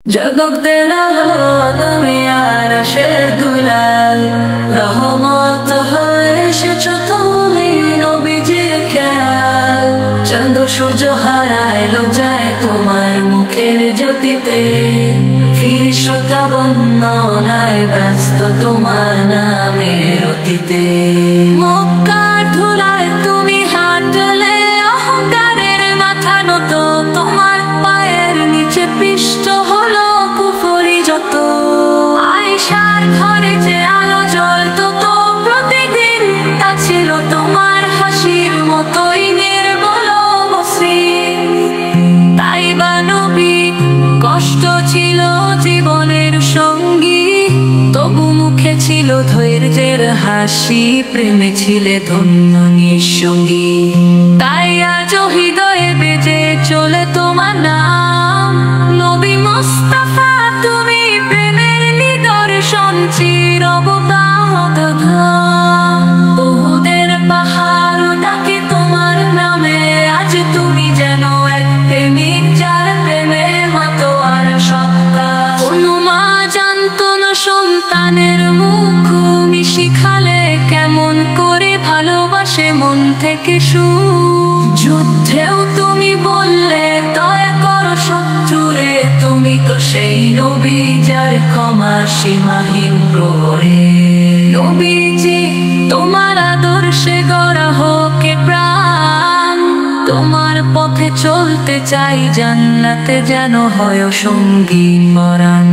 জগৎ তেরা হলো তুমি আরশের দুলাল, রহমত হয়ে এসেছো তুমি নবীজির খেয়াল। চাঁদ সূর্য হারাইলো যায় তোমার মুখের জ্যোতিতে, ফিরিশতা বন্দনায় ব্যস্ত তোমার নামের অতীতে। মক্কার ধুলায় তুমি হাঁটলে অহংকারের মাথা নত, তোমার পায়ের নিচে পিষ্ট হলো কুফরি যত। আয়েশার ঘরে যে আলো জ্বলতো তো প্রতিদিন, তা ছিল তোমার হাসির মতোই নির্মল মসৃণ। তাই বা নবী কষ্ট ছিল জীবনের সঙ্গী, তবু মুখে ছিল ধৈর্যের হাসি, প্রেমে ছিলে ধন্য নিঃসঙ্গী। তাই আজ হৃদয়ে বেজে চলে তোমার নাম, নবী মুস্তাফা তুমি প্রেমের নিদর্শন, চির অবগাহত ধাম। উহুদের পাহাড় ডাকে তোমার নামে, আজ তুমি যেন এক প্রেমিক যার প্রেমে মতো আর সত্তা। কোনো মা জানতো না সন্তানের মুখ শিখালে কেমন করে ভালোবাসে মন থেকে সুখ। যুদ্ধেও তুমি বললে দয়া করো শত্রুরে, তুমি তো সেই নবী যার ক্ষমা সীমাহীন প্রহরে। নবীজি তোমার আদর্শে গড়া হোক প্রাণ, তোমার পথে চলতে চাই জান্নাতে যেন হয় সঙ্গী পরাণ।